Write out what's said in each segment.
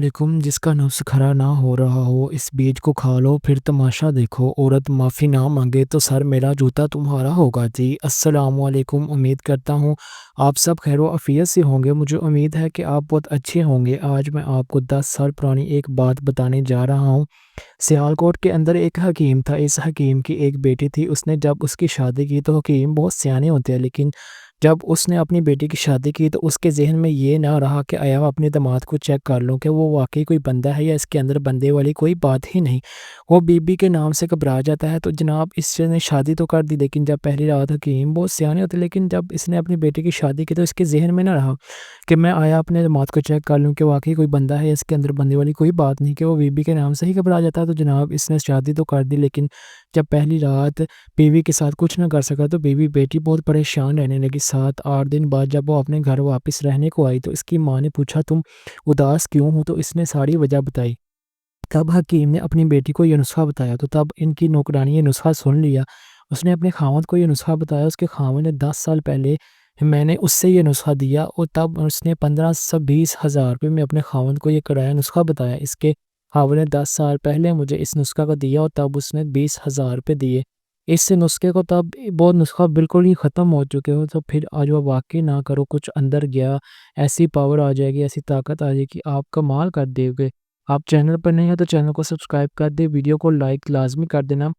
वालेकुम। जिसका नफ्स खरा ना हो रहा हो, इस बीज को खा लो फिर तमाशा देखो। औरत माफ़ी ना मांगे तो सर मेरा जूता तुम्हारा होगा जी। अस्सलाम वालेकुम। उम्मीद करता हूँ आप सब खैर आफियत से होंगे। मुझे उम्मीद है कि आप बहुत अच्छे होंगे। आज मैं आपको 10 साल पुरानी एक बात बताने जा रहा हूँ। सियालकोट के अंदर एक हकीम था। इस हकीम की एक बेटी थी। उसने जब उसकी शादी की तो हकीम बहुत सियाने होते हैं, लेकिन जब उसने अपनी बेटी की शादी की तो उसके ज़हन में ये ना रहा कि आया मैं अपने दामाद को चेक कर लूँ कि वो वाक़ई कोई बंदा है या इसके अंदर बंदे वाली कोई बात ही नहीं। वो बीबी के नाम से घबरा जाता है। तो जनाब इसने शादी तो कर दी, लेकिन जब पहली रात हकीम बहुत सियाने होते, लेकिन जब इसने अपनी बेटी की शादी की तो इसके ज़हन में ना रहा कि मैं आया अपने दामाद को चेक कर लूँ कि वाक़ई कोई बंदा है, इसके अंदर बंदे वाली कोई बात नहीं, कि वो बीबी के नाम से ही घबरा जाता है। तो जनाब इसने शादी तो कर दी, लेकिन जब पहली रात बीवी के साथ कुछ ना कर सका तो बेटी बहुत परेशान रहने लगी। 7-8 दिन बाद जब वो अपने घर वापस रहने को आई तो इसकी माँ ने पूछा, तुम उदास क्यों हो? तो इसने सारी वजह बताई। तब हकीम ने अपनी बेटी को ये नुस्खा बताया, तो तब इनकी नौकरानी ये नुस्खा सुन लिया। उसने अपने खामद को ये नुस्खा बताया। उसके खामद ने 10 साल पहले मैंने उससे ये नुस्खा दिया और तब उसने 15 से 20 हज़ार रुपये में अपने खामद को ये कराया नुस्खा बताया। इसके खामद ने 10 साल पहले मुझे इस नुस्खा को दिया और तब उसने 20,000 रुपये दिए। इस नुस्खे को तब वो नुस्खा बिल्कुल ही ख़त्म हो चुके हो। तो फिर आज वो वाक़ई ना करो, कुछ अंदर गया, ऐसी पावर आ जाएगी, ऐसी ताकत आ जाएगी, आप कमाल कर दोगे। आप चैनल पर नहीं हो तो चैनल को सब्सक्राइब कर दे, वीडियो को लाइक लाज़मी कर देना।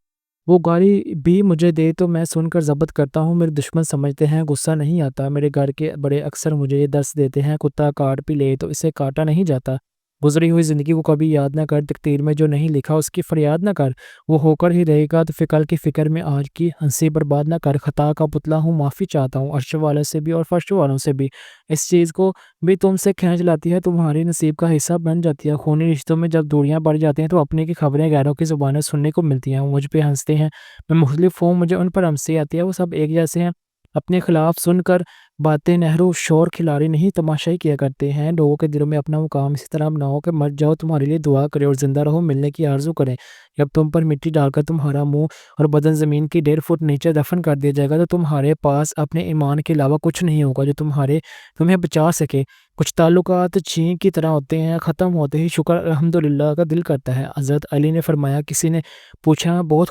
वो गाली भी मुझे दे तो मैं सुनकर ज़ब्त करता हूँ, मेरे दुश्मन समझते हैं गुस्सा नहीं आता। मेरे घर के बड़े अक्सर मुझे ये दर्स देते हैं, कुत्ता काट भी ले तो इसे काटा नहीं जाता। गुज़री हुई ज़िंदगी को कभी याद ना कर, तकदीर में जो नहीं लिखा उसकी फ़रियाद ना कर। वो होकर ही रहेगा तो फिर कल की फ़िक्र में आज की हंसी बर्बाद ना कर। ख़ता का पुतला हूँ, माफ़ी चाहता हूँ अर्श वालों से भी और फर्श वालों से भी। इस चीज़ को भी तुमसे खींच लाती है, तुम्हारे नसीब का हिस्सा बन जाती है। खूनी रिश्तों में जब दूरियां बढ़ जाती हैं तो अपने की खबरें गैरों की ज़ुबानें सुनने को मिलती हैं। वो मुझ पे हंसते हैं, मैं मुख्तलिफ हूँ, मुझे उन पर हंसी आती है। वो सब एक जैसे हैं, अपने खिलाफ सुनकर बातें नेहरू शोर खिलाड़ी नहीं तमाशाई किया करते हैं। लोगों के दिलों में अपना मुकाम इसी तरह बनाओ कि मर जाओ तुम्हारे लिए दुआ करे और ज़िंदा रहो मिलने की आरज़ू करें। जब तुम पर मिट्टी डालकर तुम्हारा मुंह और बदन ज़मीन की 1.5 फुट नीचे दफन कर दिया जाएगा तो तुम्हारे पास अपने ईमान के अलावा कुछ नहीं होगा जो तुम्हें बचा सके। कुछ ताल्लुकात छींक की तरह होते हैं, ख़त्म होते ही शुक्र अल्हम्दुलिल्लाह का दिल करता है। हज़रत अली ने फरमाया, किसी ने पूछा, बहुत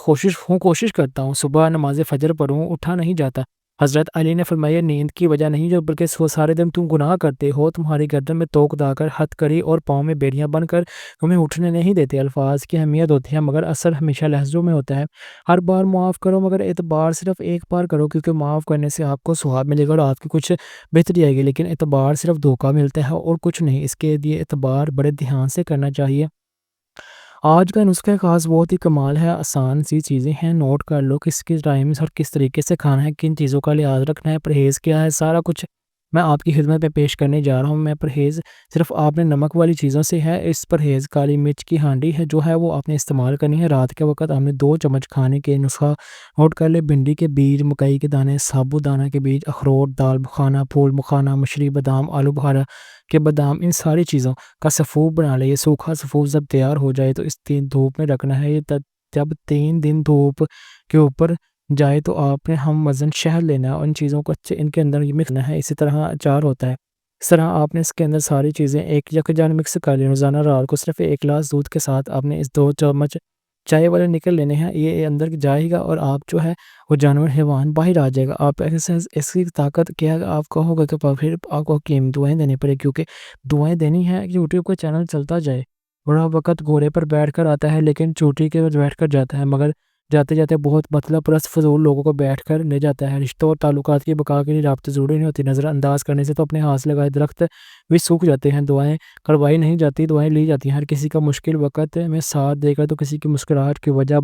कोशिश करता हूँ सुबह नमाज फ़जर पढ़ूँ, उठा नहीं जाता। हज़रत अली ने फरमाया, नींद की वजह नहीं जो बल्कि सारे दिन तुम गुनाह करते हो। तुम्हारी गर्दन में तोक दाकर हथकड़ी और पाँव में बेड़ियाँ बनकर तुम्हें उठने नहीं देते। अल्फाज की अहमियत होती है मगर असर हमेशा लहज़ों में होता है। हर बार माफ़ करो मगर एतबार सिर्फ़ एक बार करो, क्योंकि माफ़ करने से आपको सुहाग मिलेगा और आपकी कुछ बेहतरी आएगी, लेकिन एतबार सिर्फ़ धोखा मिलता है और कुछ नहीं। इसके लिए एतबार बड़े ध्यान से करना चाहिए। आज का नुस्ख़ा ख़ास बहुत ही कमाल है, आसान सी चीज़ें हैं, नोट कर लो किस-किस टाइम्स और किस तरीके से खाना है, किन चीज़ों का लिहाज़ रखना है, परहेज़ क्या है, सारा कुछ मैं आपकी खिदमत में पेश करने जा रहा हूँ। मैं परहेज़ सिर्फ़ आपने नमक वाली चीज़ों से है। इस परहेज़ काली मिर्च की हांडी है जो है वो आपने इस्तेमाल करनी है। रात के वक़्त हमने 2 चम्मच खाने के नुस्ख़ा नोट कर ले। भिंडी के बीज, मकई के दाने, साबूदाना के बीज, अखरोट, दाल मखाना, फूल मखाना, मछली, बादाम, आलू बुखारा के बादाम, इन सारी चीज़ों का सफ़ूप बना लें। ये सूखा सफ़ूप जब तैयार हो जाए तो इस 3 धूप में रखना है। ये तब जब 3 दिन धूप के ऊपर जाए तो आपने हम वज़न शहद लेना है और इन चीज़ों को अच्छे इनके अंदर ये मिक्स करना है। इसी तरह अचार होता है। इस तरह आपने इसके अंदर सारी चीज़ें एक यकजान मिक्स कर लें। रोज़ाना रात को सिर्फ़ 1 गिलास दूध के साथ आपने इस 2 चम्मच चाय वाले निकल लेने हैं। ये अंदर जाएगा और आप जो है वो जानवर हैवान बाहर आ जाएगा। आप एक्सरसाइज़ इसकी ताकत क्या है आप कहोगे कि फिर आपको हकीम दुआएँ देनी पड़े, क्योंकि दुआएँ देनी है यूट्यूब का चैनल चलता जाए। बड़ा वक़्त घोड़े पर बैठकर आता है लेकिन चोटी के ऊपर बैठकर जाता है, मगर जाते-जाते बहुत मतलब परस्त फ़ज़ूल लोगों को बैठकर ले जाता है। रिश्तों और ताल्लुकात की बका के लिए राब्ते ज़रूरी नहीं होती। नज़रअंदाज करने से तो अपने हाथ से लगाए दरख्त भी सूख जाते हैं। दुआएँ करवाई नहीं जाती, दुआएँ ली जाती हैं। हर किसी का मुश्किल वक़्त में साथ देकर तो किसी की मुस्कुराहट की वजह